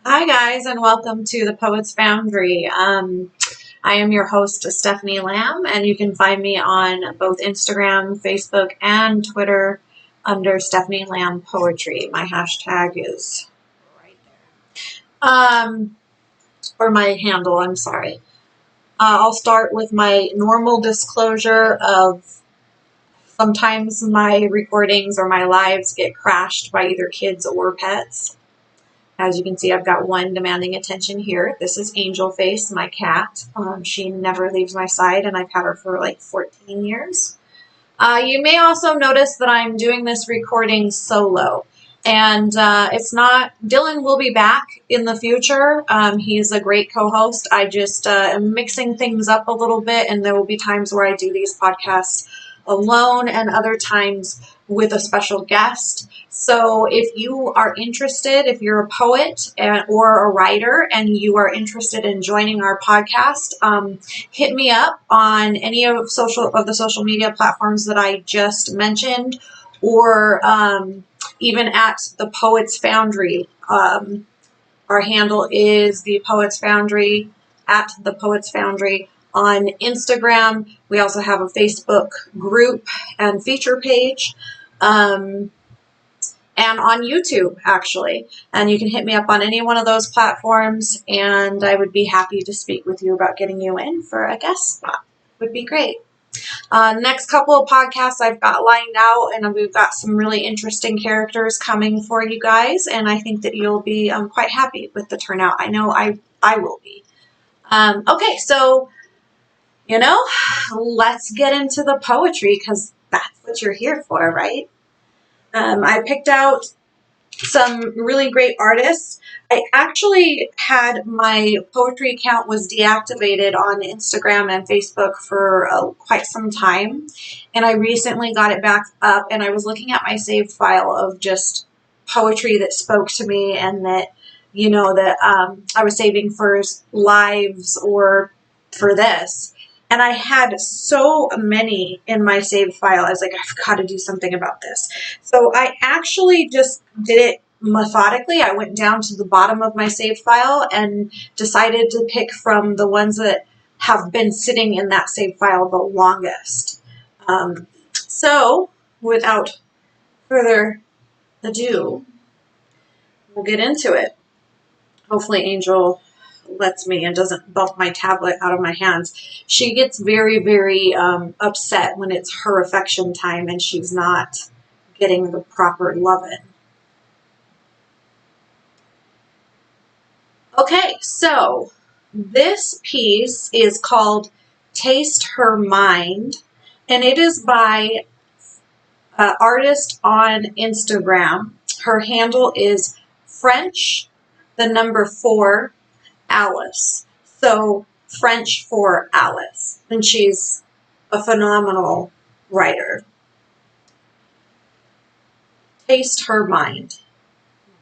Hi, guys, and welcome to the Poets Foundry. I am your host, Stephanie Lamb, and you can find me on both Instagram, Facebook, and Twitter under Stephanie Lamb Poetry. My hashtag is right there. Or my handle, I'm sorry. I'll start with my normal disclosure of sometimes my recordings or my lives get crashed by either kids or pets. As you can see, I've got one demanding attention here. This is Angel Face, my cat. She never leaves my side, and I've had her for like 14 years. You may also notice that I'm doing this recording solo. And it's not, Dylan will be back in the future. He's a great co-host. I just am mixing things up a little bit, and there will be times where I do these podcasts alone and other times with a special guest. So if you are interested, if you're a poet or a writer and you are interested in joining our podcast, hit me up on any of the social media platforms that I just mentioned, or even at the Poets Foundry. Our handle is the Poets Foundry, at the Poets Foundry on Instagram. We also have a Facebook group and feature page. And on YouTube, actually. And you can hit me up on any one of those platforms, and I would be happy to speak with you about getting you in for a guest spot. Would be great. Next couple of podcasts I've got lined out, and we've got some really interesting characters coming for you guys, and I think that you'll be quite happy with the turnout. I know I will be. Okay, so, let's get into the poetry, because that's what you're here for, right? I picked out some really great artists. I actually had my poetry account was deactivated on Instagram and Facebook for quite some time, and I recently got it back up, and I was looking at my saved file of just poetry that spoke to me and that, I was saving for lives or for this. And I had so many in my saved file. I was like, I've got to do something about this. So I actually just did it methodically. I went down to the bottom of my saved file and decided to pick from the ones that have been sitting in that saved file the longest. So without further ado, we'll get into it. Hopefully Angel lets me and doesn't bump my tablet out of my hands. She gets very, very upset when it's her affection time and she's not getting the proper loving. Okay, so this piece is called Taste Her Mind, and it is by an artist on Instagram. Her handle is French, the number 4, Alice. So French for Alice. And she's a phenomenal writer. Taste her mind.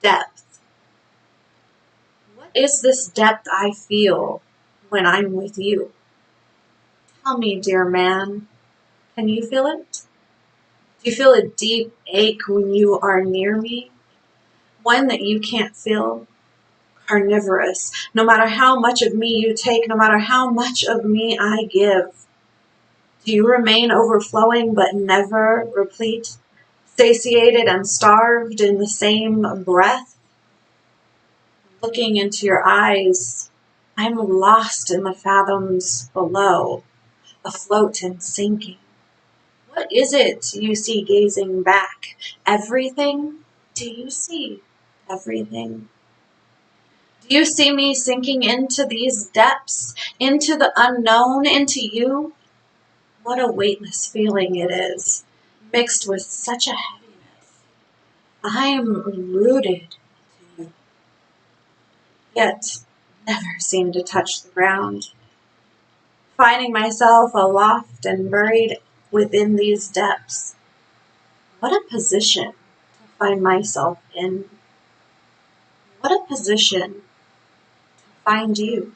Depth. What is this depth I feel when I'm with you? Tell me, dear man, can you feel it? Do you feel a deep ache when you are near me? One that you can't feel? Carnivorous. No matter how much of me you take, no matter how much of me I give, do you remain overflowing but never replete, satiated and starved in the same breath? Looking into your eyes, I'm lost in the fathoms below, afloat and sinking. What is it you see gazing back? Everything? Do you see everything? Do you see me sinking into these depths, into the unknown, into you? What a weightless feeling it is, mixed with such a heaviness. I am rooted to you, yet never seem to touch the ground, finding myself aloft and buried within these depths. What a position to find myself in. What a position to find you.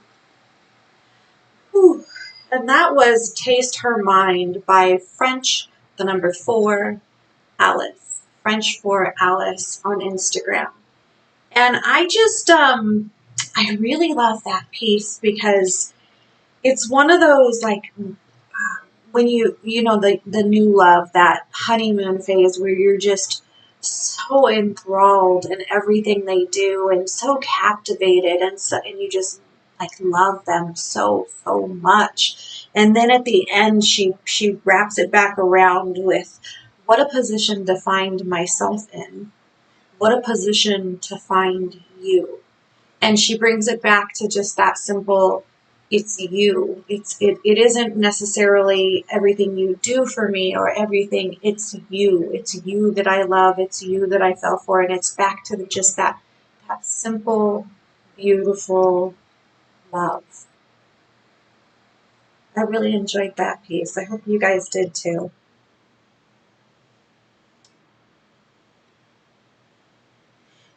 Whew. And that was Taste Her Mind by French, the number 4, Alice. French for Alice on Instagram. And I just, I really love that piece because it's one of those like when you know the new love, that honeymoon phase where you're just so enthralled in everything they do and so captivated and you just like love them so much. And then at the end she wraps it back around with what a position to find myself in. What a position to find you. And she brings it back to just that simple, it's you. It isn't necessarily everything you do for me or everything. It's you that I love. It's you that I fell for. And it's back to just that simple, beautiful love. I really enjoyed that piece. I hope you guys did too.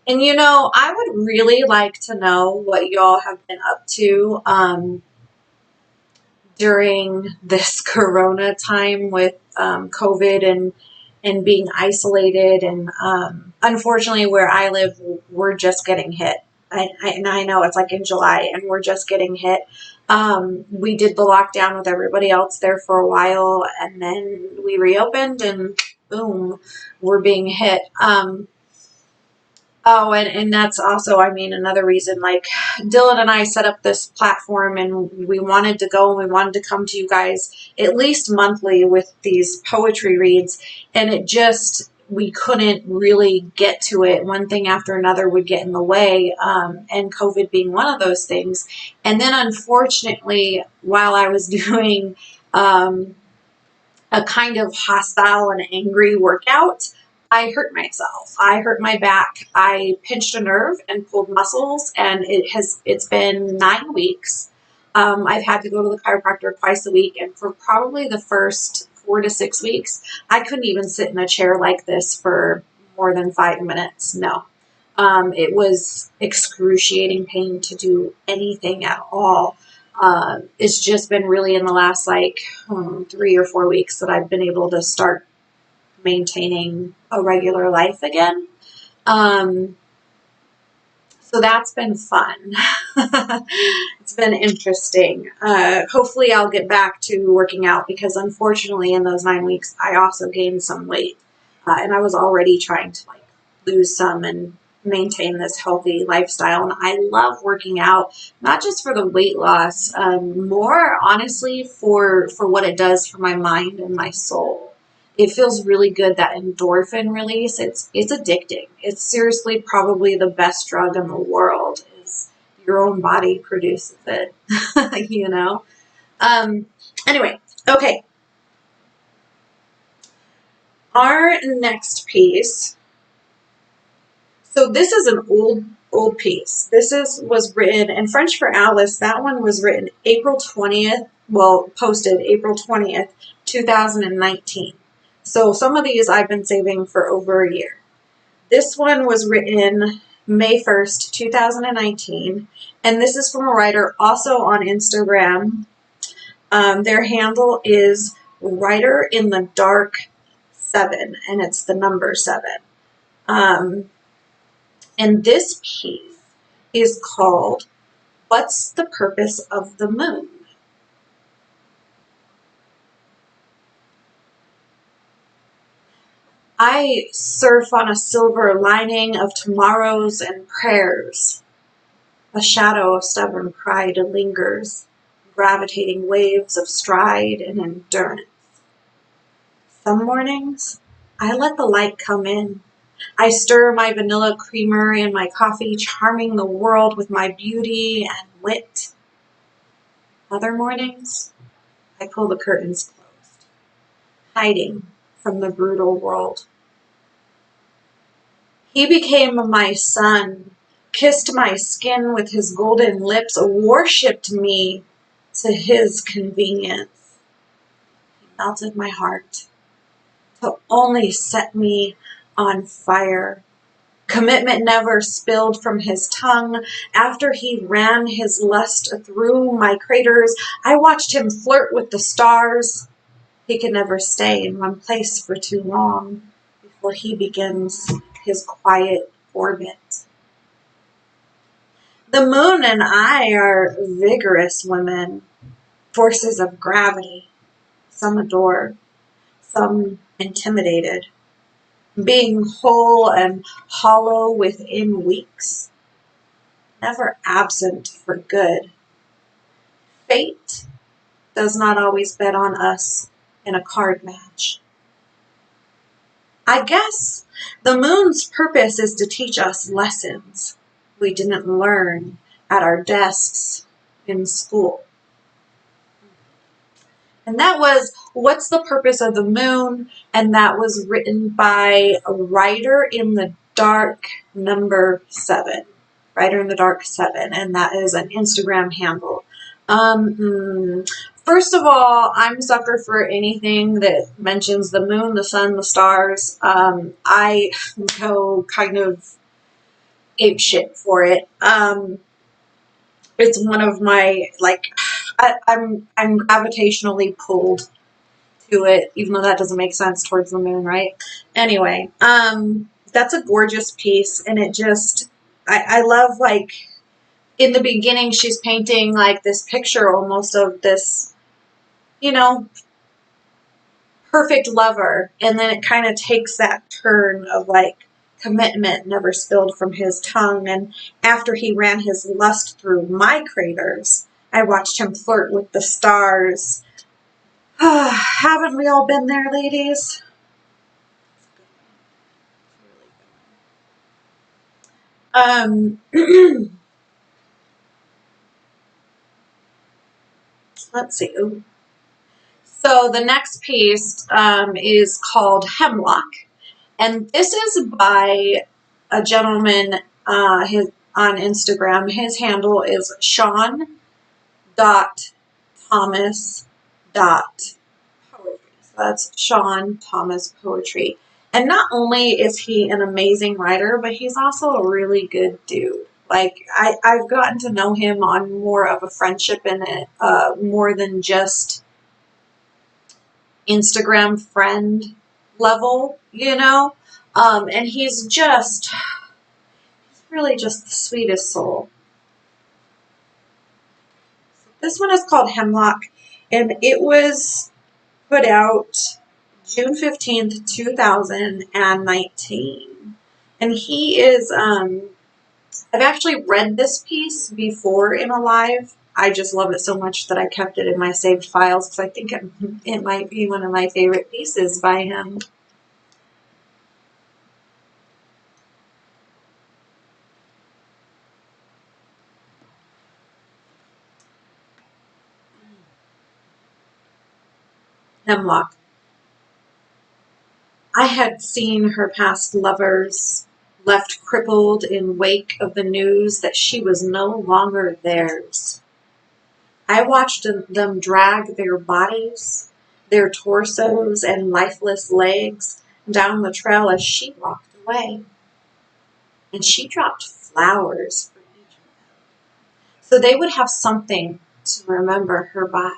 And I would really like to know what y'all have been up to. During this corona time with COVID and being isolated. And unfortunately, where I live, we're just getting hit. And I know it's like in July and we're just getting hit. We did the lockdown with everybody else there for a while, and then we reopened and boom, we're being hit. Oh, and that's also, I mean, another reason, like Dylan and I set up this platform and we wanted to go and we wanted to come to you guys at least monthly with these poetry reads. And it just, we couldn't really get to it. One thing after another would get in the way, and COVID being one of those things. And then unfortunately, while I was doing, a kind of hostile and angry workout, I hurt myself. I hurt my back. I pinched a nerve and pulled muscles, and it's been 9 weeks. I've had to go to the chiropractor twice a week, and for probably the first 4 to 6 weeks, I couldn't even sit in a chair like this for more than 5 minutes. No. It was excruciating pain to do anything at all. It's just been really in the last 3 or 4 weeks that I've been able to start maintaining a regular life again. So that's been fun. It's been interesting. Hopefully I'll get back to working out because unfortunately in those 9 weeks I also gained some weight. And I was already trying to lose some and maintain this healthy lifestyle. And I love working out, not just for the weight loss, more honestly for what it does for my mind and my soul. It feels really good, that endorphin release. It's addicting. It's seriously probably the best drug in the world. Is your own body produces it, you know. Anyway, okay. Our next piece. So this is an old piece. This was written in French for Alice. That one was written April 20th. Well, posted April 20th, 2019. So some of these I've been saving for over a year. This one was written May 1st, 2019. And this is from a writer also on Instagram. Their handle is Writer in the Dark 7, and it's the number 7. And this piece is called What's the Purpose of the Moon? I surf on a silver lining of tomorrows and prayers. A shadow of stubborn pride lingers, gravitating waves of stride and endurance. Some mornings, I let the light come in. I stir my vanilla creamer in my coffee, charming the world with my beauty and wit. Other mornings, I pull the curtains closed, hiding from the brutal world. He became my sun, kissed my skin with his golden lips, worshipped me to his convenience. He melted my heart to only set me on fire. Commitment never spilled from his tongue. After he ran his lust through my craters, I watched him flirt with the stars. He can never stay in one place for too long before he begins his quiet orbit. The moon and I are vigorous women, forces of gravity. Some adore, some intimidated, being whole and hollow within weeks, never absent for good. Fate does not always bet on us in a card match. I guess the moon's purpose is to teach us lessons we didn't learn at our desks in school. And that was What's the Purpose of the Moon? And that was written by a Writer in the Dark number 7. Writer in the Dark 7. And that is an Instagram handle. First of all, I'm a sucker for anything that mentions the moon, the sun, the stars. I go kind of apeshit for it. It's one of my, I'm gravitationally pulled to it, even though that doesn't make sense towards the moon, right? Anyway, that's a gorgeous piece, and it just, I love, like, in the beginning, she's painting, like, this picture almost of this, you know, perfect lover, and then it kind of takes that turn of, like, commitment never spilled from his tongue, and after he ran his lust through my craters, I watched him flirt with the stars. Haven't we all been there, ladies? Let's see. Ooh. So the next piece is called Hemlock, and this is by a gentleman on Instagram. His handle is Sean.Thomas.poetry. So that's Sean Thomas Poetry. And not only is he an amazing writer, but he's also a really good dude. Like, I've gotten to know him on more of a friendship and more than just Instagram friend level, you know? And he's really just the sweetest soul. This one is called Hemlock, and it was put out June 15th, 2019. And he is, I've actually read this piece before in a live. I just love it so much that I kept it in my saved files because I think it might be one of my favorite pieces by him. Hemlock. I had seen her past lovers, left crippled in wake of the news that she was no longer theirs. I watched them drag their bodies, their torsos and lifeless legs down the trail as she walked away. And she dropped flowers for each of them, so they would have something to remember her by.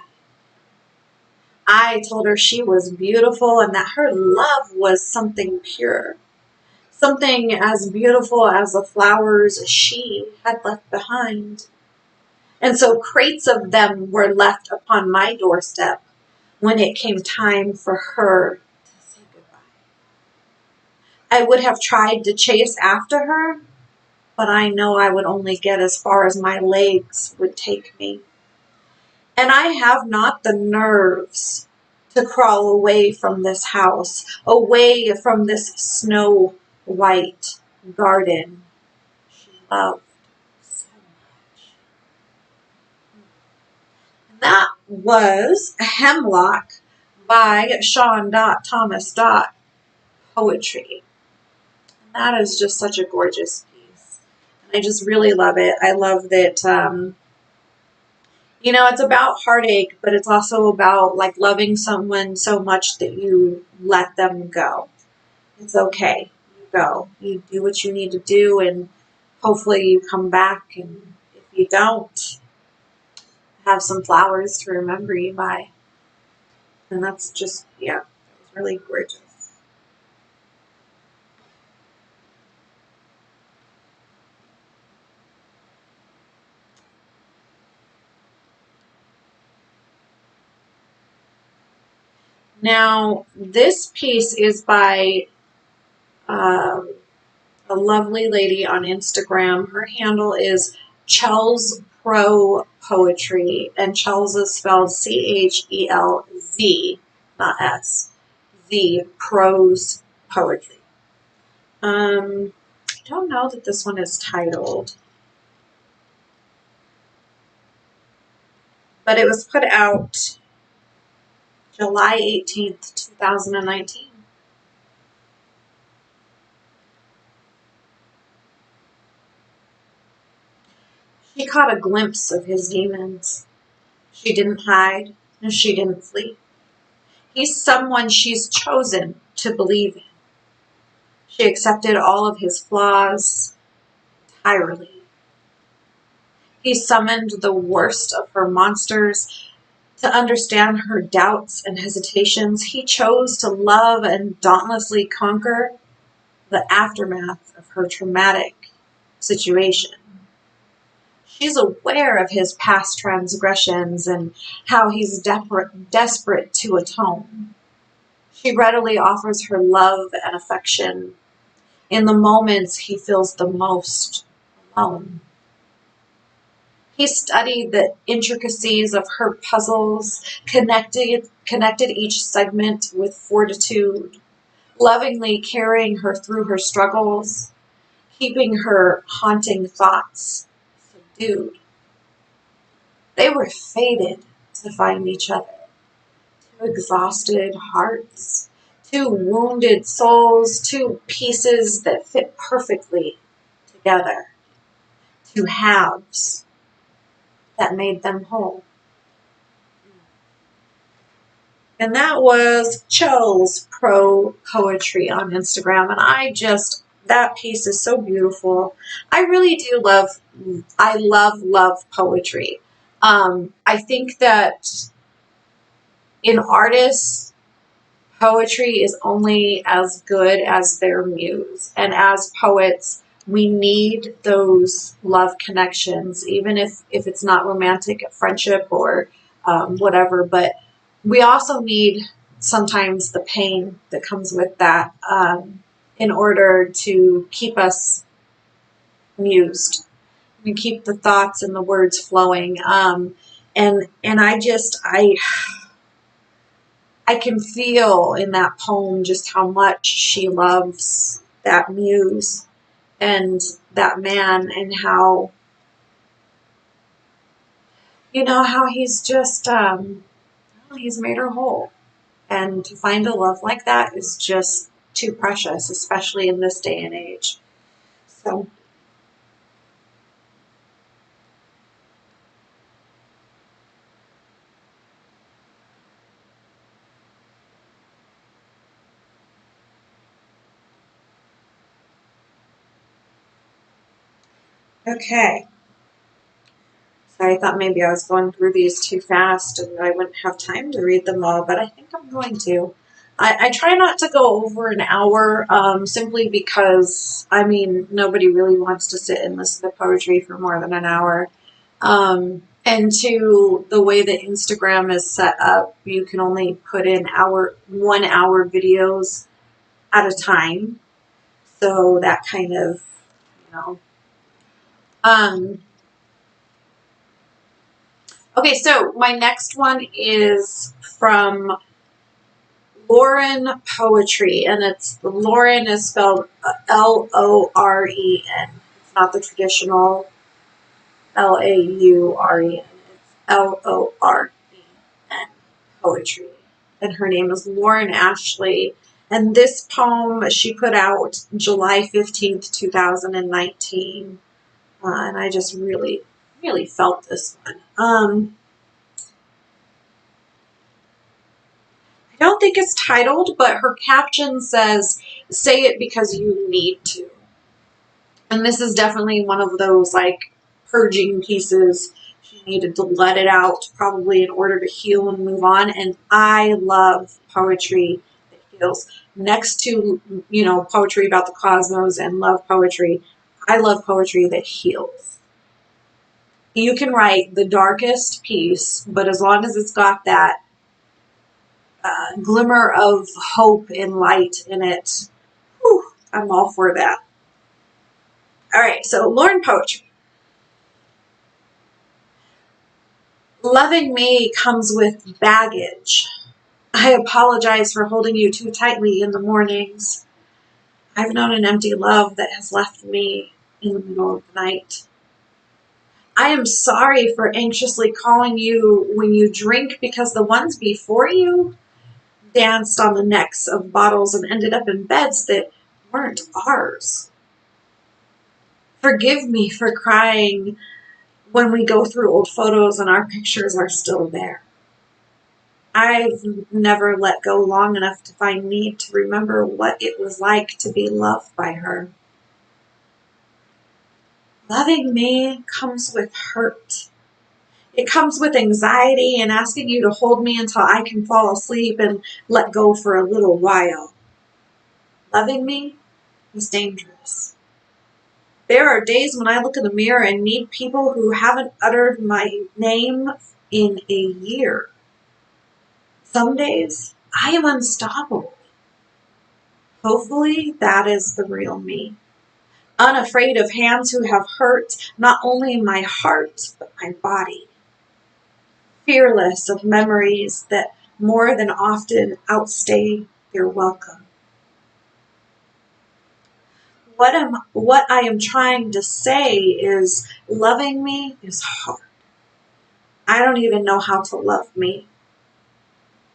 I told her she was beautiful and that her love was something pure, something as beautiful as the flowers she had left behind. And so crates of them were left upon my doorstep when it came time for her to say goodbye. I would have tried to chase after her, but I know I would only get as far as my legs would take me. And I have not the nerves to crawl away from this house, away from this snow white garden she loved so much. That was Hemlock by Sean.Thomas. Poetry. And that is just such a gorgeous piece. And I just really love it. I love that it's about heartache, but it's also about like loving someone so much that you let them go. It's okay. You go. You do what you need to do, and hopefully you come back. And if you don't, have some flowers to remember you by. And that's just, yeah, it was really gorgeous. Now, this piece is by a lovely lady on Instagram. Her handle is Chel's Pro Poetry, and Chel's is spelled Chelz, not S. The Prose Poetry. I don't know that this one is titled, but it was put out July 18th, 2019. She caught a glimpse of his demons. She didn't hide, and she didn't flee. He's someone she's chosen to believe in. She accepted all of his flaws entirely. He summoned the worst of her monsters to understand her doubts and hesitations. He chose to love and dauntlessly conquer the aftermath of her traumatic situation. She's aware of his past transgressions and how he's desperate to atone. She readily offers her love and affection in the moments he feels the most alone. He studied the intricacies of her puzzles, connected each segment with fortitude, lovingly carrying her through her struggles, keeping her haunting thoughts subdued. They were fated to find each other. Two exhausted hearts, two wounded souls, two pieces that fit perfectly together, two halves that made them whole. And that was Chel's Pro Poetry on Instagram. And that piece is so beautiful. I really do love poetry. I think that in artists, poetry is only as good as their muse. And as poets, we need those love connections, even if it's not romantic, friendship or whatever. But we also need sometimes the pain that comes with that in order to keep us mused and keep the thoughts and the words flowing. And I can feel in that poem just how much she loves that muse and that man, and how, how he's just, he's made her whole. And to find a love like that is just too precious, especially in this day and age. So, okay. So I thought maybe I was going through these too fast and I wouldn't have time to read them all, but I think I'm going to. I try not to go over an hour simply because, nobody really wants to sit and listen to poetry for more than an hour. And to the way that Instagram is set up, you can only put in 1 hour videos at a time. So that kind of, you know. Okay, so my next one is from Lauren Poetry, and Lauren is spelled Loren. It's not the traditional Lauren. It's Loren Poetry. And her name is Lauren Ashley. And this poem she put out July 15th, 2019. And I just really, really felt this one. I don't think it's titled, but her caption says, "Say it because you need to." And this is definitely one of those purging pieces. She needed to let it out probably in order to heal and move on. And I love poetry that heals. Next to, poetry about the cosmos and love poetry, I love poetry that heals. You can write the darkest piece, but as long as it's got that glimmer of hope and light in it. Whew, I'm all for that. All right, so Lauren poetry. Loving me comes with baggage. I apologize for holding you too tightly in the mornings. I've known an empty love that has left me in the middle of the night. I am sorry for anxiously calling you when you drink because the ones before you danced on the necks of bottles and ended up in beds that weren't ours. Forgive me for crying when we go through old photos and our pictures are still there. I've never let go long enough to find need to remember what it was like to be loved by her. Loving me comes with hurt. It comes with anxiety and asking you to hold me until I can fall asleep and let go for a little while. Loving me is dangerous. There are days when I look in the mirror and need people who haven't uttered my name in a year. Some days I am unstoppable. Hopefully that is the real me. Unafraid of hands who have hurt not only my heart, but my body. Fearless of memories that more than often outstay their welcome. What I am trying to say is loving me is hard. I don't even know how to love me.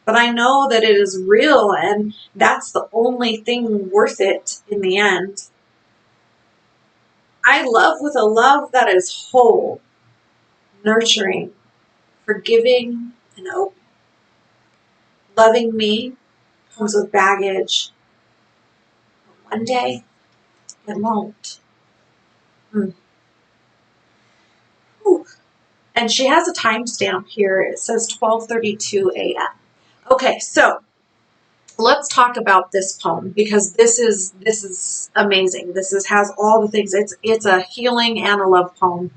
But I know that it is real and that's the only thing worth it in the end. I love with a love that is whole, nurturing, forgiving, and open. Loving me comes with baggage. One day, it won't. Whew. And she has a timestamp here. It says 12:32 a.m. Okay, so let's talk about this poem because this is amazing. Has all the things. It's a healing and a love poem.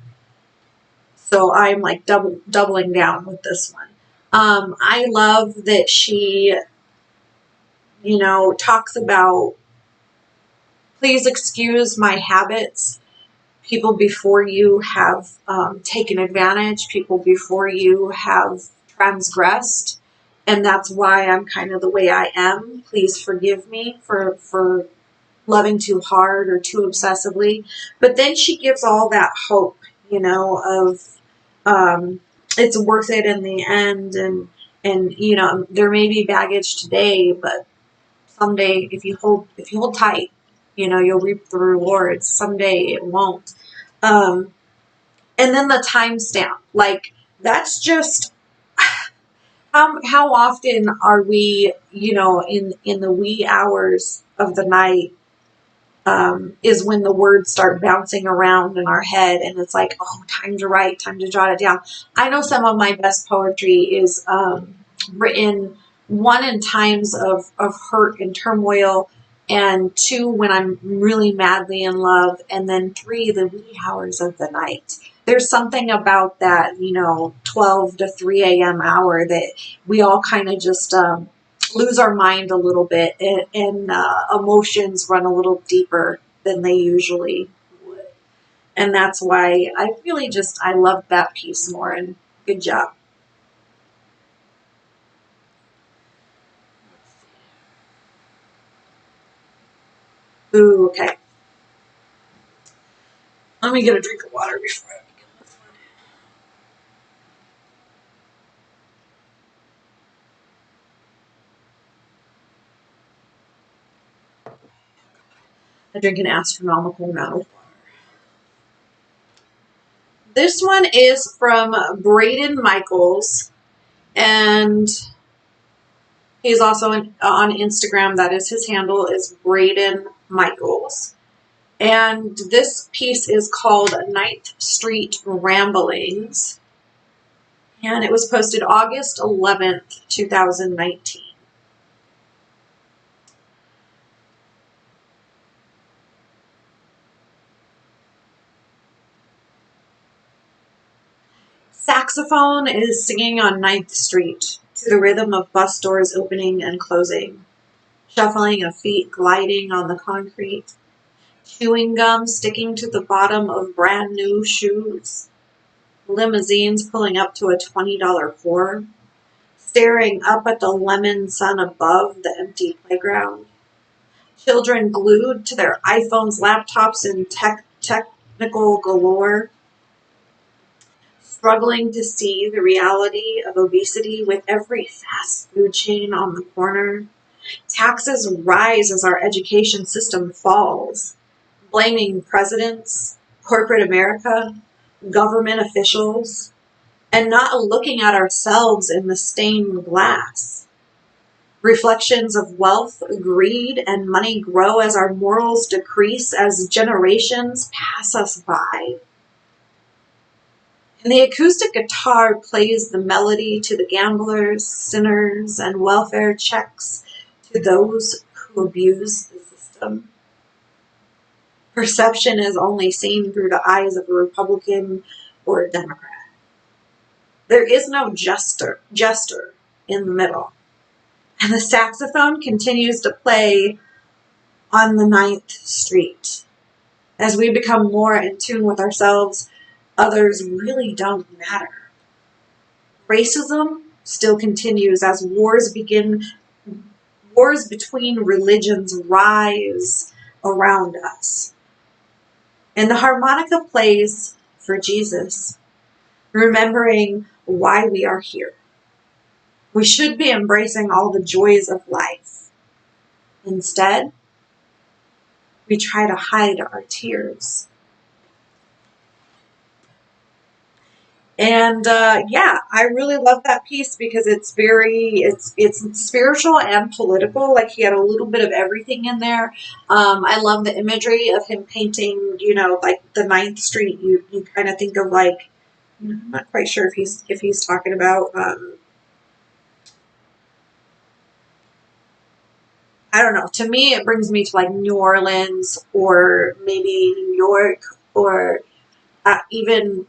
So I'm like doubling down with this one. I love that she, talks about, please excuse my habits. People before you have taken advantage. People before you have transgressed. And that's why I'm kind of the way I am. Please forgive me for loving too hard or too obsessively. But then she gives all that hope, of it's worth it in the end. And there may be baggage today, but someday if you hold tight, you'll reap the rewards. Someday it won't. And then the timestamp, like that's just how often are we, in the wee hours of the night, is when the words start bouncing around in our head and it's like, oh, time to write, time to jot it down. I know some of my best poetry is written, one, in times of hurt and turmoil, and two, when I'm really madly in love, and then three, the wee hours of the night. There's something about that, 12 to 3 a.m. hour that we all kind of just lose our mind a little bit, and emotions run a little deeper than they usually would. And that's why I love that piece more, and good job. Ooh, okay. Let me get a drink of water before I begin this one. I drink an astronomical amount of water. This one is from Braden Michaels, and he's also on Instagram. That is his handle, is Braden Michaels. And this piece is called Ninth Street Ramblings. And it was posted August 11th, 2019. Saxophone is singing on Ninth Street to the rhythm of bus doors opening and closing, shuffling of feet gliding on the concrete, chewing gum sticking to the bottom of brand new shoes, limousines pulling up to a $20 pour, staring up at the lemon sun above the empty playground, children glued to their iPhones, laptops, and technical galore, struggling to see the reality of obesity with every fast food chain on the corner. Taxes rise as our education system falls, blaming presidents, corporate America, government officials, and not looking at ourselves in the stained glass. Reflections of wealth, greed, and money grow as our morals decrease as generations pass us by. And the acoustic guitar plays the melody to the gamblers, sinners, and welfare checks to those who abuse the system. Perception is only seen through the eyes of a Republican or a Democrat. There is no jester in the middle. And the saxophone continues to play on the 9th Street. As we become more in tune with ourselves, others really don't matter. Racism still continues as wars between religions rise around us. And the harmonica plays for Jesus, remembering why we are here. We should be embracing all the joys of life. Instead, we try to hide our tears. And I really love that piece because it's spiritual and political. Like he had a little bit of everything in there. I love the imagery of him painting, like the 9th Street. You kind of think of like, I'm not quite sure if he's talking about, I don't know. To me, it brings me to like New Orleans or maybe New York or even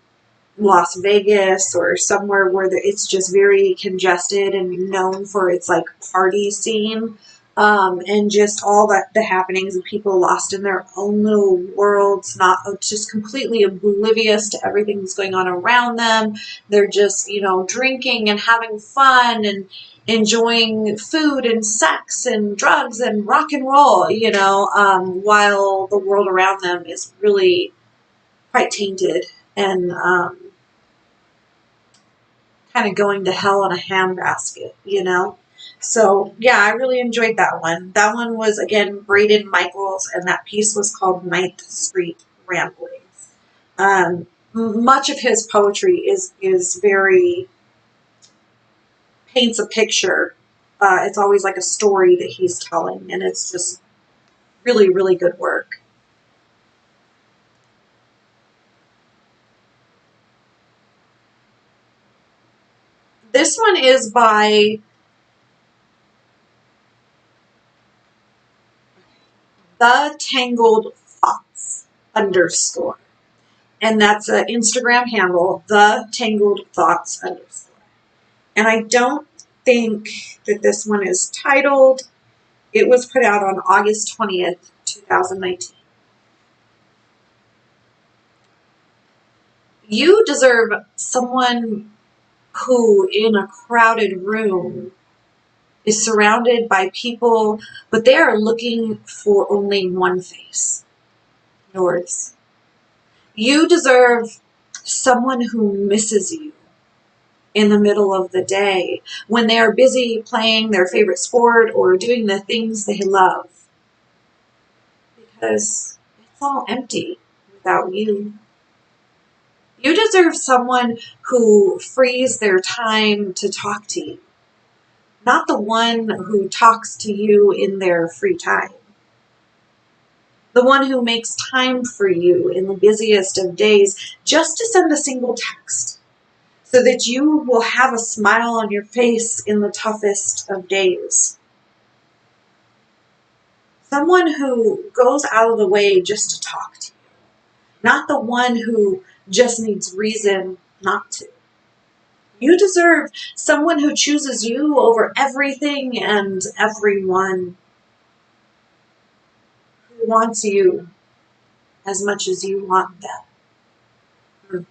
Las Vegas or somewhere where it's just very congested and known for its like party scene, and just all the happenings of people lost in their own little worlds, not just completely oblivious to everything that's going on around them. They're just drinking and having fun and enjoying food and sex and drugs and rock and roll, while the world around them is really quite tainted and kind of going to hell in a handbasket. So, yeah, I really enjoyed that one. That one was, again, Braden Michaels, and that piece was called 9th Street Ramblings. Much of his poetry is very, paints a picture. It's always like a story that he's telling, and it's just really, really good work. This one is by The Tangled Thoughts _. And that's an Instagram handle, The Tangled Thoughts _. And I don't think that this one is titled. It was put out on August 20th, 2019. You deserve someone who, in a crowded room, is surrounded by people, but they are looking for only one face, yours. You deserve someone who misses you in the middle of the day when they are busy playing their favorite sport or doing the things they love, because it's all empty without you. You deserve someone who frees their time to talk to you, not the one who talks to you in their free time. The one who makes time for you in the busiest of days just to send a single text so that you will have a smile on your face in the toughest of days. Someone who goes out of the way just to talk to you, not the one who just needs reason not to. You deserve someone who chooses you over everything and everyone, who wants you as much as you want them.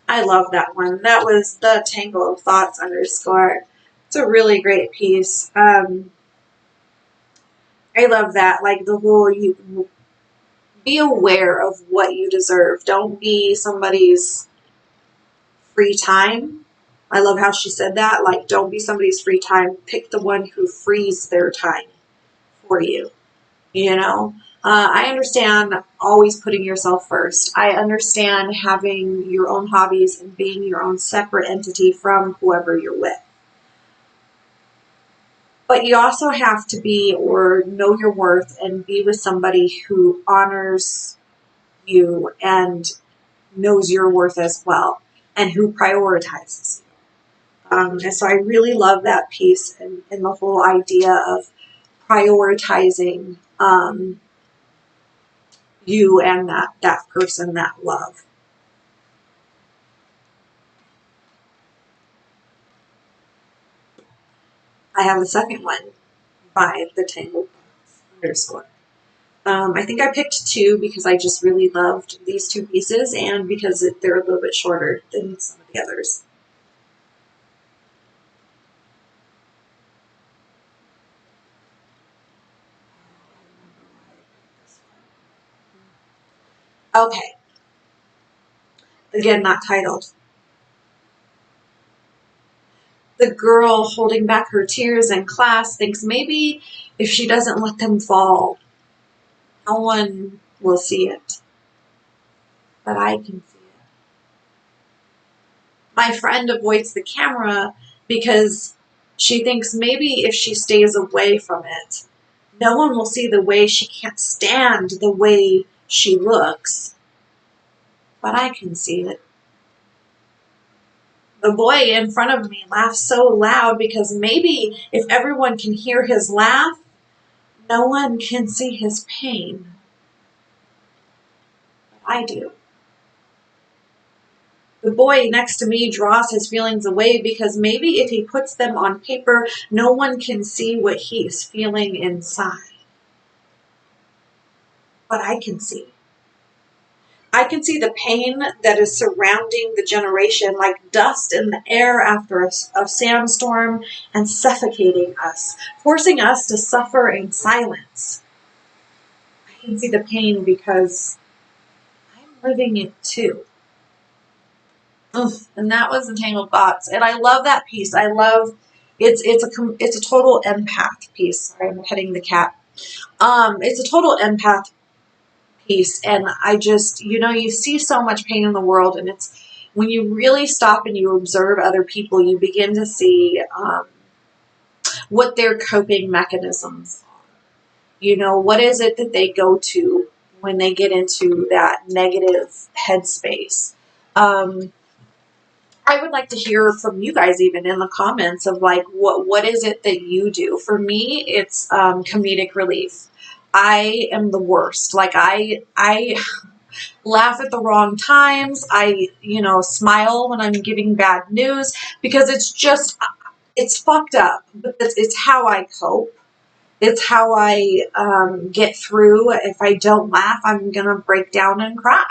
I love that one. That was the Tangle of Thoughts _ It's a really great piece. I love that. Like the whole, you be aware of what you deserve. Don't be somebody's free time. I love how she said that. Like, don't be somebody's free time. Pick the one who frees their time for you. You know, I understand always putting yourself first. I understand having your own hobbies and being your own separate entity from whoever you're with. But you also have to be, or know your worth and be with somebody who honors you and knows your worth as well, and who prioritizes you. And so I really love that piece, and the whole idea of prioritizing you and that person, that love. I have the second one by the Tangled _ I think I picked two because I just really loved these two pieces, and because they're a little bit shorter than some of the others. Okay, again, not titled. The girl holding back her tears in class thinks maybe if she doesn't let them fall, no one will see it. But I can see it. My friend avoids the camera because she thinks maybe if she stays away from it, no one will see the way she can't stand the way she looks. But I can see it. The boy in front of me laughs so loud because maybe if everyone can hear his laugh, no one can see his pain. But I do. The boy next to me draws his feelings away because maybe if he puts them on paper, no one can see what he is feeling inside. But I can see. I can see the pain that is surrounding the generation like dust in the air after a sandstorm and suffocating us, forcing us to suffer in silence. I can see the pain because I'm living it too. And that was Entangled Thoughts, and I love that piece. I love it's a total empath piece. Sorry, I'm petting the cat. It's a total empath piece, and I just, you see so much pain in the world, and it's when you really stop and you observe other people, you begin to see what their coping mechanisms are. What is it that they go to when they get into that negative headspace? I would like to hear from you guys, even in the comments, of like what is it that you do. For me, it's comedic relief. I am the worst. Like I laugh at the wrong times. I smile when I'm giving bad news because it's fucked up, but it's how I cope. It's how I get through. If I don't laugh, I'm gonna break down and cry.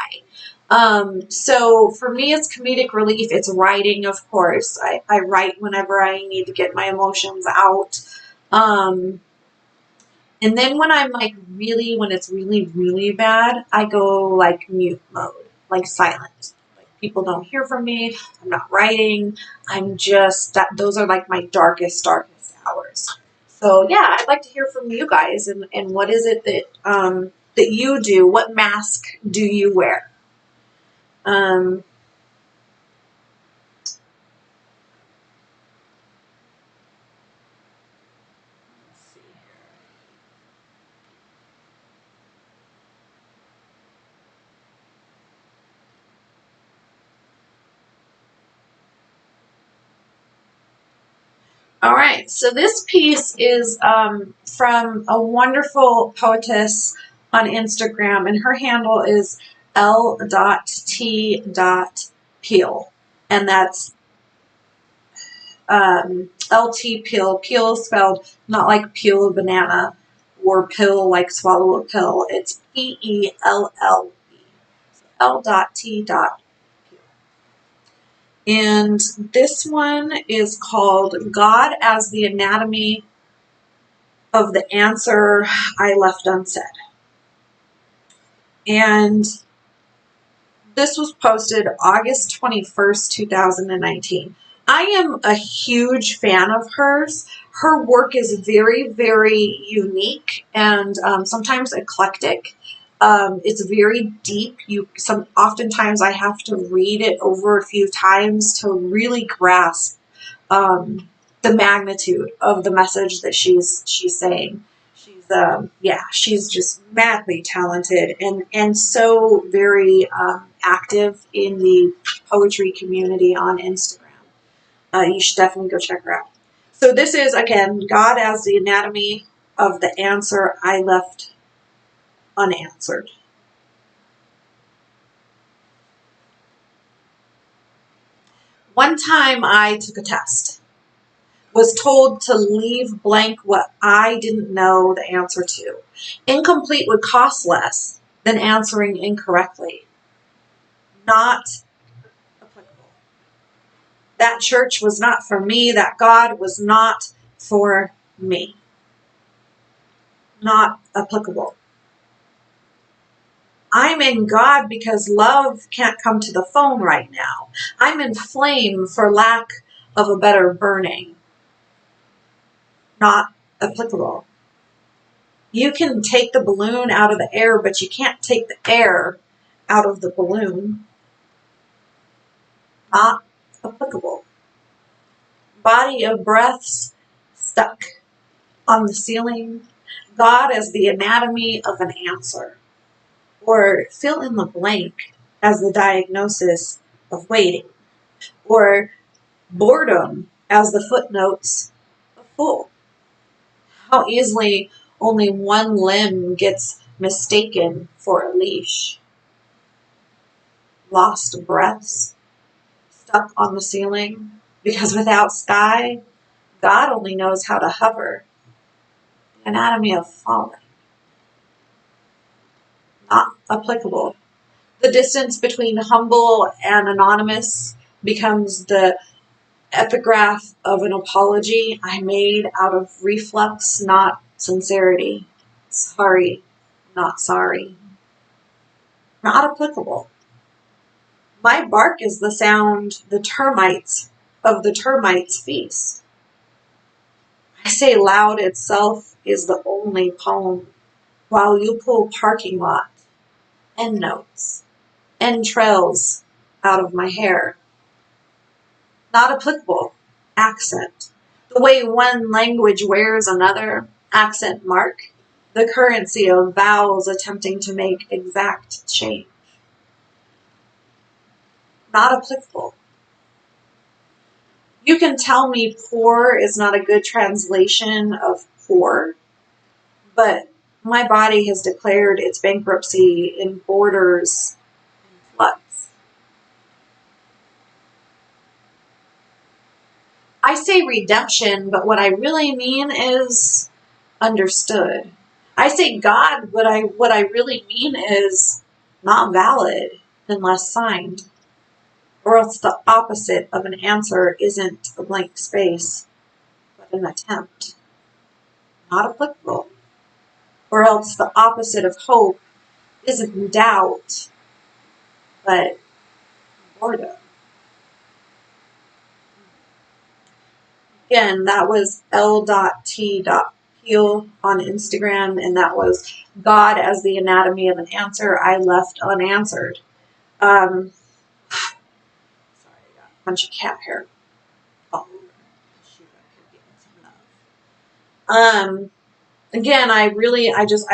So for me, it's comedic relief. It's writing, of course. I write whenever I need to get my emotions out. And then when when it's really, really bad, I go like mute mode, like silent. Like people don't hear from me. I'm not writing. Those are like my darkest hours. So yeah, I'd like to hear from you guys, and what is it that you do? What mask do you wear? Um, All right, so this piece is from a wonderful poetess on Instagram, and her handle is L.T.Peel, and that's LT peel. Peel spelled not like peel a banana or pill like swallow a pill. It's Pell. L.T. And this one is called God as the Anatomy of the Answer I Left Unsaid. And this was posted August 21st, 2019. I am a huge fan of hers. Her work is very, very unique and sometimes eclectic. It's very deep. Oftentimes I have to read it over a few times to really grasp the magnitude of the message that she's saying. She's just madly talented and so very active in the poetry community on Instagram. You should definitely go check her out. So this is, again, God as the Anatomy of the Answer I Left Unanswered. One time I took a test. Was told to leave blank what I didn't know the answer to. Incomplete would cost less than answering incorrectly. Not applicable. That church was not for me. That God was not for me. Not applicable. I'm in God because love can't come to the phone right now. I'm in flame for lack of a better burning. Not applicable. You can take the balloon out of the air, but you can't take the air out of the balloon. Not applicable. Body of breaths stuck on the ceiling. God as the anatomy of an answer. Or fill in the blank as the diagnosis of waiting. Or boredom as the footnotes of full. How easily only one limb gets mistaken for a leash. Lost breaths stuck on the ceiling, because without sky, God only knows how to hover. The anatomy of falling. Not applicable. The distance between humble and anonymous becomes the epigraph of an apology I made out of reflux, not sincerity. Sorry, not sorry. Not applicable. My bark is the sound the termites of the termites feast. I say loud itself is the only poem, while you pull parking lot, endnotes, entrails out of my hair. Not applicable. Accent. The way one language wears another, accent mark, the currency of vowels attempting to make exact change. Not applicable. You can tell me poor is not a good translation of poor, but my body has declared its bankruptcy in borders and floods. I say redemption, but what I really mean is understood. I say God, what I really mean is not valid unless signed. Or else the opposite of an answer isn't a blank space, but an attempt. Not applicable. Or else the opposite of hope isn't doubt, but boredom. Again, that was L.T.Peel on Instagram, and that was God as the Anatomy of an Answer I Left Unanswered. Sorry, I got a bunch of cat hair all over. Shoot, I could get enough. Again, I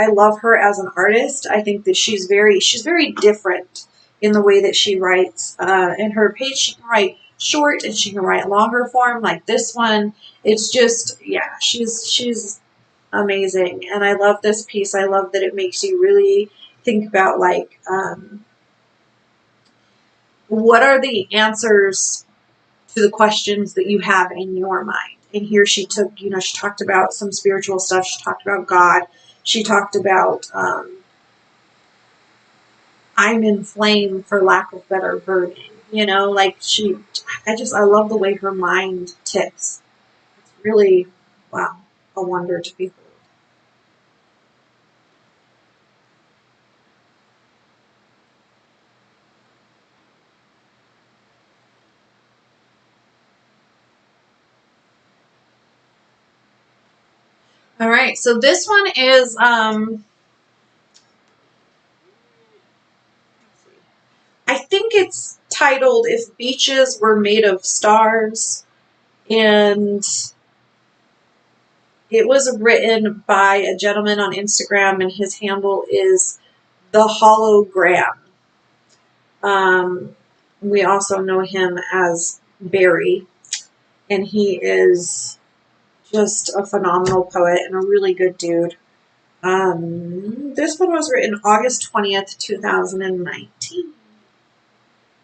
love her as an artist. I think that she's very different in the way that she writes. In her page, she can write short and she can write longer form like this one. It's just, yeah, she's amazing. And I love this piece. I love that it makes you really think about what are the answers to the questions that you have in your mind. And here she took, she talked about some spiritual stuff. She talked about God. She talked about, I'm in flame, for lack of better wording. Like I love the way her mind ticks. It's really, wow, a wonder to behold. All right, so this one is, I think it's titled If Beaches Were Made of Stars, and it was written by a gentleman on Instagram, and his handle is The Hologram. We also know him as Barry, and he is just a phenomenal poet and a really good dude. This one was written August 20th, 2019.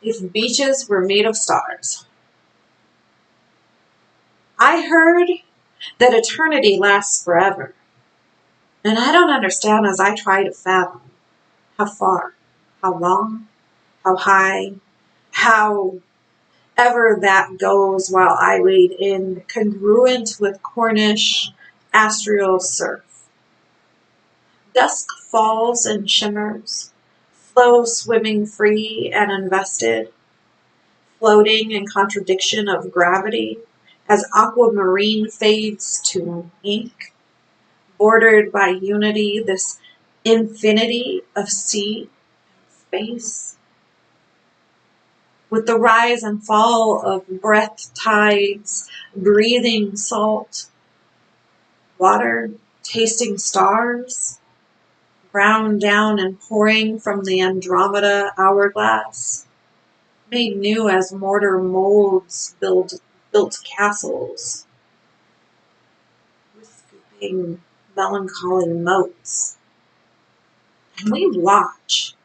If Beaches Were Made of Stars. I heard that eternity lasts forever, and I don't understand as I try to fathom how far, how long, how high, how ever that goes while I wade in, congruent with Cornish astral surf. Dusk falls and shimmers, flow swimming free and invested, floating in contradiction of gravity, as aquamarine fades to ink, bordered by unity, this infinity of sea and space. With the rise and fall of breath tides, breathing salt, water, tasting stars, ground down and pouring from the Andromeda hourglass, made new as mortar molds built castles, with scooping melancholy moats. And we watch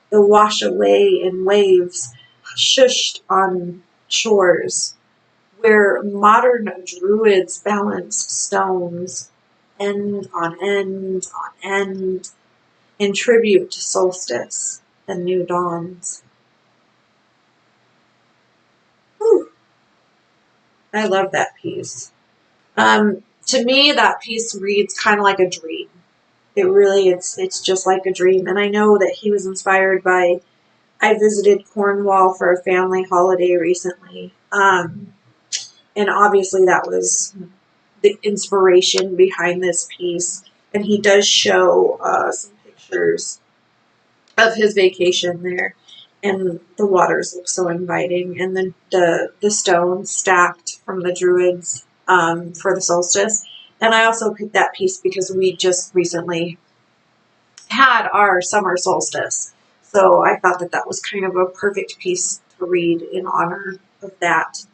the wash away in waves, shushed on shores, where modern druids balance stones, end on end on end, in tribute to solstice and new dawns. Whew. I love that piece. To me, that piece reads kind of like a dream. It really, it's just like a dream. And I know that he was inspired by, I visited Cornwall for a family holiday recently. And obviously that was the inspiration behind this piece. And he does show some pictures of his vacation there. And the waters look so inviting. And then the stones stacked from the druids for the solstice. And I also picked that piece because we just recently had our summer solstice. So I thought that that was kind of a perfect piece to read in honor of that.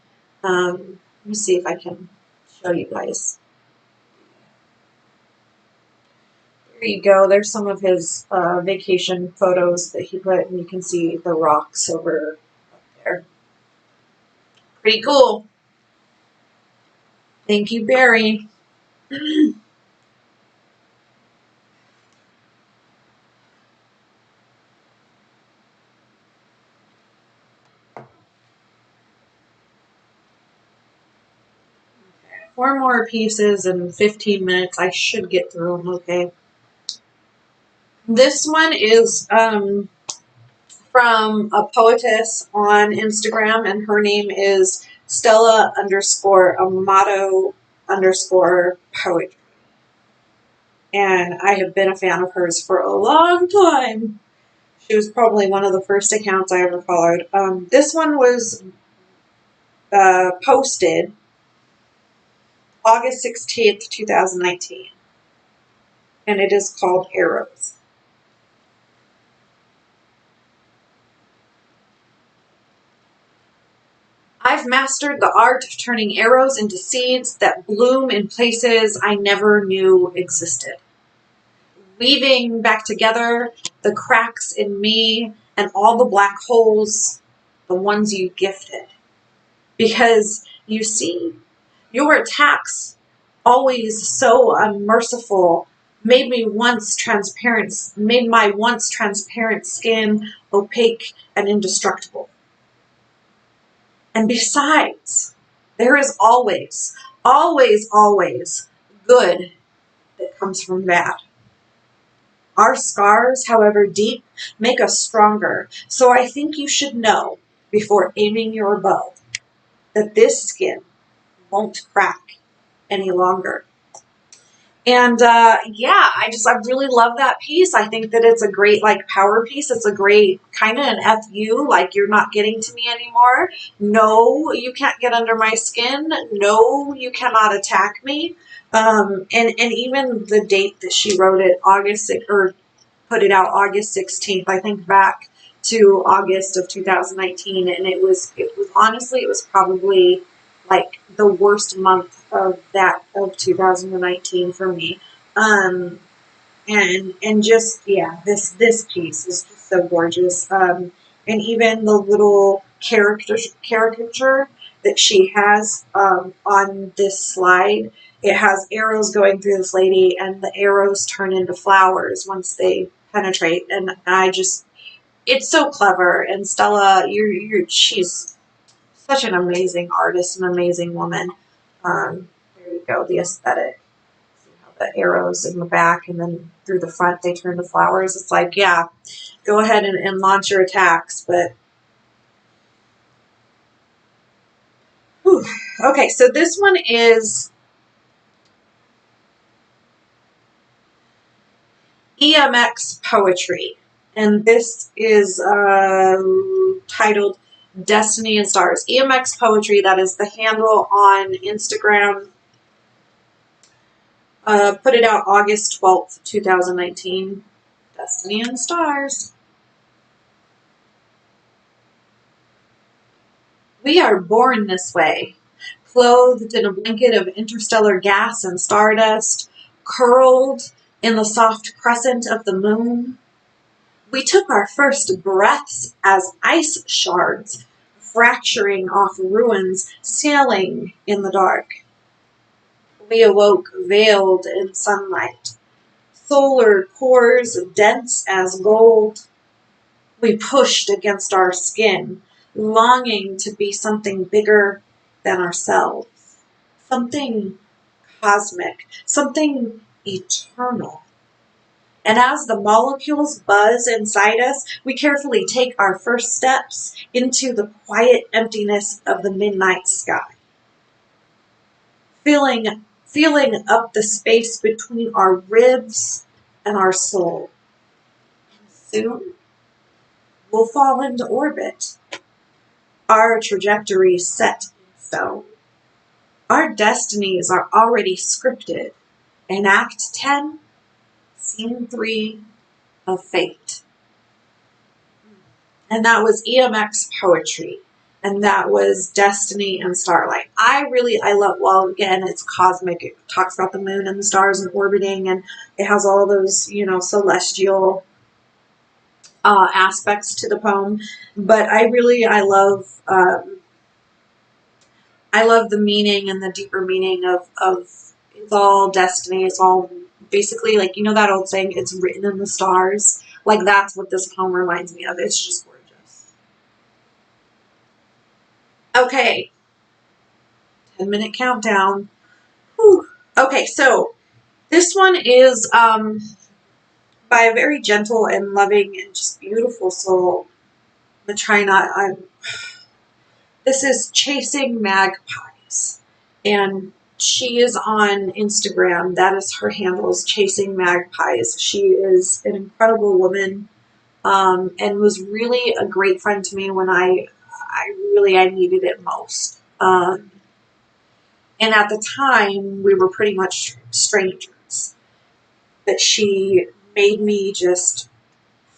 Let me see if I can show you guys. There you go. There's some of his vacation photos that he put, and you can see the rocks over up there. Pretty cool. Thank you, Barry. Four more pieces in 15 minutes. I should get through them okay. This one is from a poetess on Instagram, and her name is Stella_Amato_poetry. And I have been a fan of hers for a long time. She was probably one of the first accounts I ever followed. This one was posted August 16th, 2019. And it is called Arrows. I've mastered the art of turning arrows into seeds that bloom in places I never knew existed. Weaving back together the cracks in me and all the black holes, the ones you gifted. Because you see, your attacks, always so unmerciful, made my once transparent skin opaque and indestructible. And besides, there is always, always, always good that comes from bad. Our scars, however deep, make us stronger. So I think you should know, before aiming your bow, that this skin won't crack any longer. And yeah, I really love that piece. I think that it's a great power piece. It's a great kind of an FU, like you're not getting to me anymore. No, you can't get under my skin. No, you cannot attack me. And even the date that she wrote it, August or put it out August 16th. I think back to August of 2019, and it was honestly, it was probably like the worst month of 2019 for me. And just yeah, this piece is just so gorgeous. And even the little caricature that she has on this slide, it has arrows going through this lady, and the arrows turn into flowers once they penetrate. And it's so clever. And Stella, she's such an amazing artist, an amazing woman. There you go, the aesthetic. See how the arrows in the back and then through the front they turn to flowers. It's like, yeah, go ahead and launch your attacks. But whew. Okay, so this one is EMX Poetry, and this is titled Destiny and Stars. EMX Poetry, that is the handle on Instagram. Put it out August 12th, 2019. Destiny and Stars. We are born this way, clothed in a blanket of interstellar gas and stardust, curled in the soft crescent of the moon. We took our first breaths as ice shards, fracturing off ruins, sailing in the dark. We awoke veiled in sunlight, solar cores dense as gold. We pushed against our skin, longing to be something bigger than ourselves, something cosmic, something eternal. And as the molecules buzz inside us, we carefully take our first steps into the quiet emptiness of the midnight sky, filling up the space between our ribs and our soul. And soon we'll fall into orbit, our trajectory set in stone. Our destinies are already scripted in Act 10, Scene 3 of Fate. And that was EMX Poetry. And that was Destiny and Starlight. I love, well, again, it's cosmic. It talks about the moon and the stars and orbiting, and it has all those, celestial aspects to the poem. But I love the meaning and the deeper meaning of it's all destiny. It's all basically that old saying, it's written in the stars. Like that's what this poem reminds me of. It's just gorgeous. Okay. 10-minute countdown. Whew. Okay, so this one is by a very gentle and loving and just beautiful soul. I'm trying not. This is Chasing Magpies, and she is on Instagram. That is her handle, is Chasing Magpies. She is an incredible woman, and was really a great friend to me when I needed it most. And at the time, we were pretty much strangers. But she made me just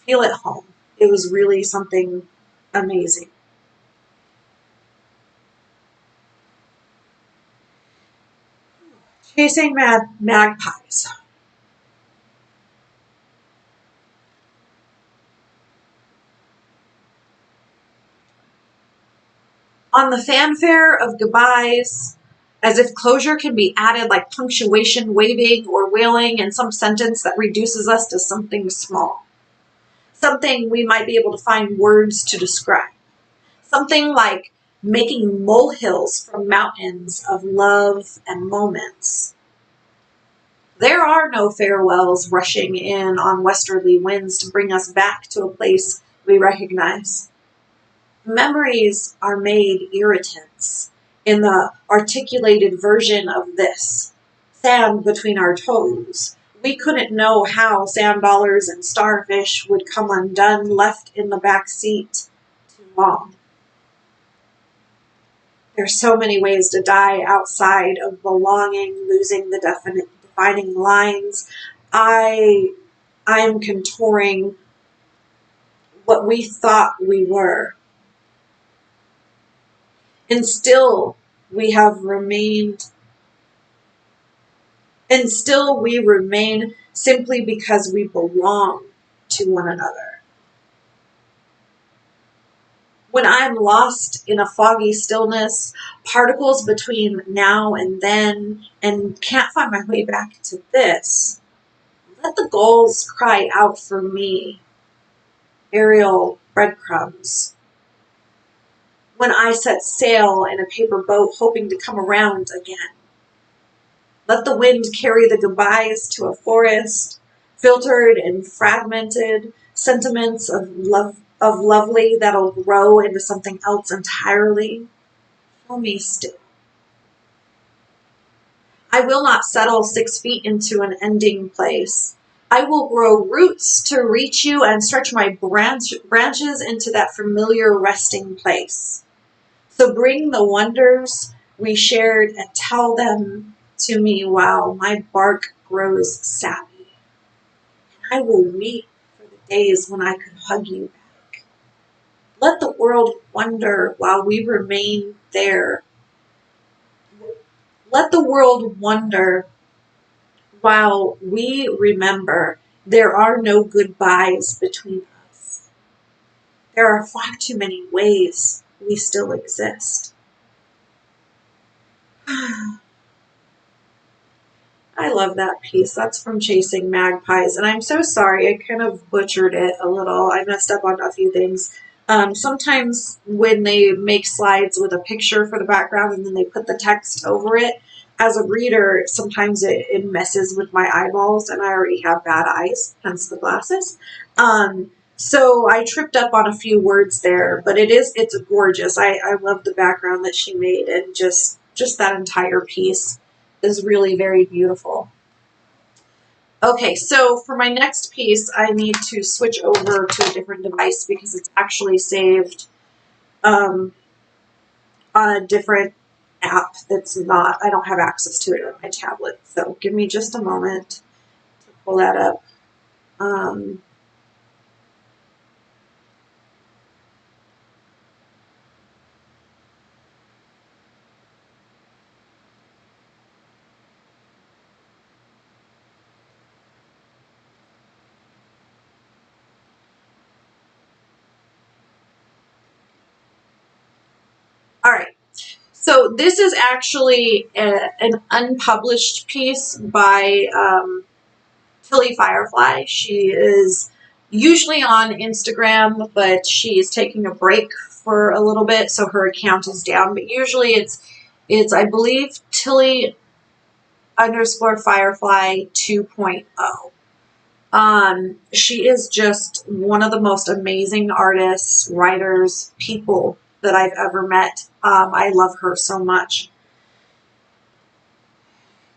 feel at home. It was really something amazing. Chasing magpies. On the fanfare of goodbyes, as if closure can be added like punctuation, waving, or wailing in some sentence that reduces us to something small. Something we might be able to find words to describe. Something like making molehills from mountains of love and moments. There are no farewells rushing in on westerly winds to bring us back to a place we recognize. Memories are made irritants in the articulated version of this. Sand between our toes. We couldn't know how sand dollars and starfish would come undone, left in the back seat too long. There's so many ways to die outside of belonging, losing the defining lines. I am contouring what we thought we were. And still we remain simply because we belong to one another. When I'm lost in a foggy stillness, particles between now and then, and can't find my way back to this, let the gulls cry out for me, aerial breadcrumbs. When I set sail in a paper boat hoping to come around again, let the wind carry the goodbyes to a forest, filtered and fragmented, sentiments of lovely that'll grow into something else entirely. Feel me still. I will not settle 6 feet into an ending place. I will grow roots to reach you and stretch my branches into that familiar resting place. So bring the wonders we shared and tell them to me while my bark grows sappy. I will weep for the days when I could hug you back. Let the world wonder while we remain there. Let the world wonder while we remember there are no goodbyes between us. There are far too many ways we still exist. I love that piece. That's from Chasing Magpies. And I'm so sorry. I kind of butchered it a little. I messed up on a few things. Sometimes when they make slides with a picture for the background and then they put the text over it, as a reader, sometimes it messes with my eyeballs, and I already have bad eyes, hence the glasses. So I tripped up on a few words there, but it's gorgeous. I love the background that she made, and just that entire piece is really very beautiful. Okay, so for my next piece, I need to switch over to a different device because it's actually saved on a different app that's not, I don't have access to it on my tablet. So give me just a moment to pull that up. All right. So this is actually an unpublished piece by Tilly Firefly. She is usually on Instagram, but she is taking a break for a little bit, so her account is down. But usually it's I believe Tilly _ Firefly 2.0. She is just one of the most amazing artists, writers, people that I've ever met. I love her so much.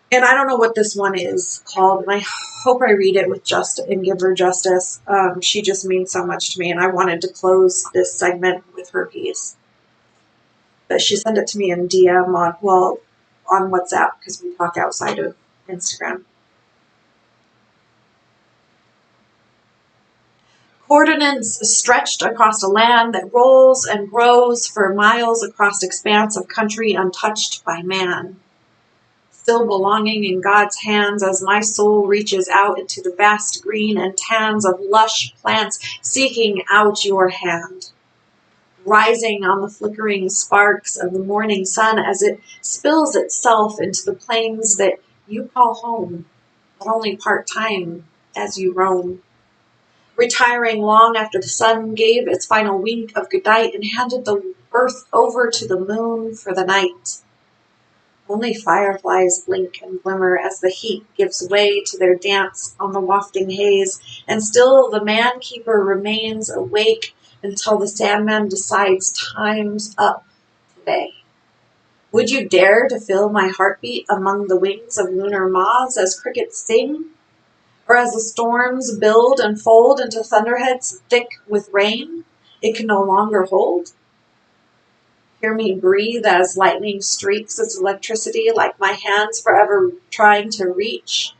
And I don't know what this one is called, and I hope I read it with justice and give her justice. She just means so much to me, and I wanted to close this segment with her piece. But she sent it to me in DM on WhatsApp because we talk outside of Instagram. Coordinates stretched across a land that rolls and grows for miles across expanse of country untouched by man. Still belonging in God's hands as my soul reaches out into the vast green and tans of lush plants seeking out your hand. rising on the flickering sparks of the morning sun as it spills itself into the plains that you call home, but only part-time as you roam. Retiring long after the sun gave its final wink of goodnight and handed the earth over to the moon for the night. Only fireflies blink and glimmer as the heat gives way to their dance on the wafting haze, and still the man-keeper remains awake until the Sandman decides time's up today. Would you dare to feel my heartbeat among the wings of lunar moths as crickets sing? Or as the storms build and fold into thunderheads thick with rain it can no longer hold? Hear me breathe as lightning streaks its electricity like my hands forever trying to reach.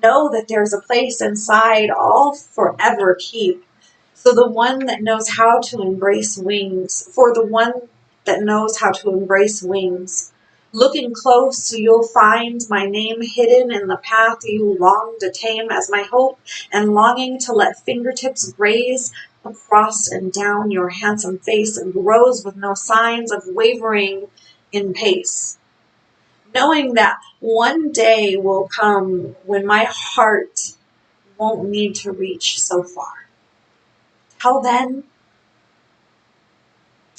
Know that there's a place inside I'll forever keep. So the one that knows how to embrace wings, for the one that knows how to embrace wings. Looking close, you'll find my name hidden in the path you long to tame as my hope and longing to let fingertips graze across and down your handsome face and grows with no signs of wavering in pace. Knowing that one day will come when my heart won't need to reach so far.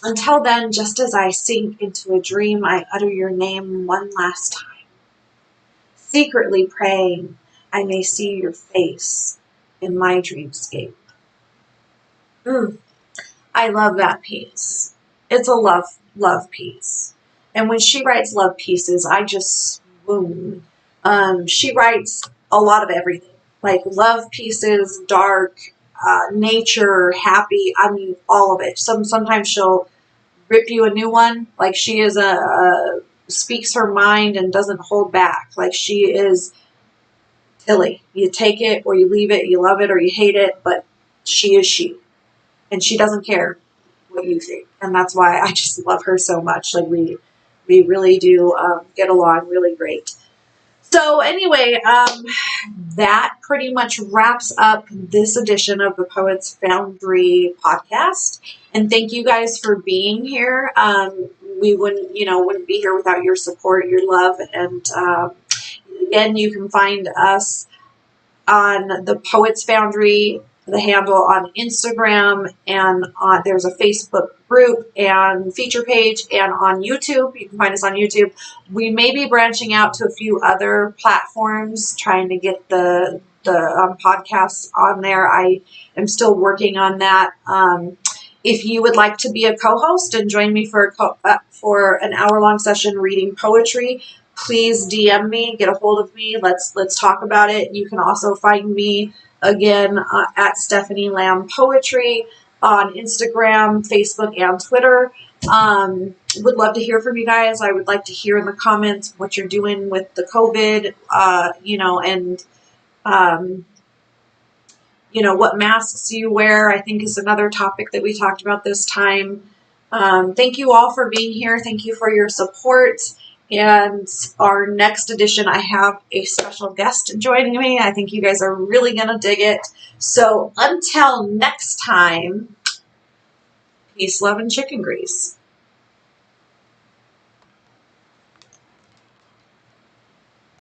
Until then, just as I sink into a dream, I utter your name one last time, secretly praying I may see your face in my dreamscape. I love that piece. It's a love piece. And when she writes love pieces, I just swoon. She writes a lot of everything, like love pieces, dark, nature, happy. I mean, all of it. Sometimes she'll rip you a new one. Like she is speaks her mind and doesn't hold back. Like she is Tilly. You take it or you leave it. You love it or you hate it. But she is she, and she doesn't care what you think. And that's why I just love her so much. Like we really do get along really great. So anyway, that pretty much wraps up this edition of the Poets Foundry podcast. And thank you guys for being here. We wouldn't be here without your support, your love. And again, you can find us on the Poets Foundry, the handle on Instagram, and there's a Facebook group and feature page, and on YouTube. You can find us on YouTube. We may be branching out to a few other platforms, trying to get the podcasts on there. I am still working on that. If you would like to be a co-host and join me for an hour-long session reading poetry, please DM me, get a hold of me. Let's talk about it. You can also find me again at Stephanie Lamb Poetry on Instagram, Facebook, and Twitter. Would love to hear from you guys. I would like to hear in the comments what you're doing with the COVID, what masks you wear, I think is another topic that we talked about this time. Thank you all for being here. Thank you for your support. And our next edition, I have a special guest joining me. I think you guys are really going to dig it. So until next time, peace, love, and chicken grease.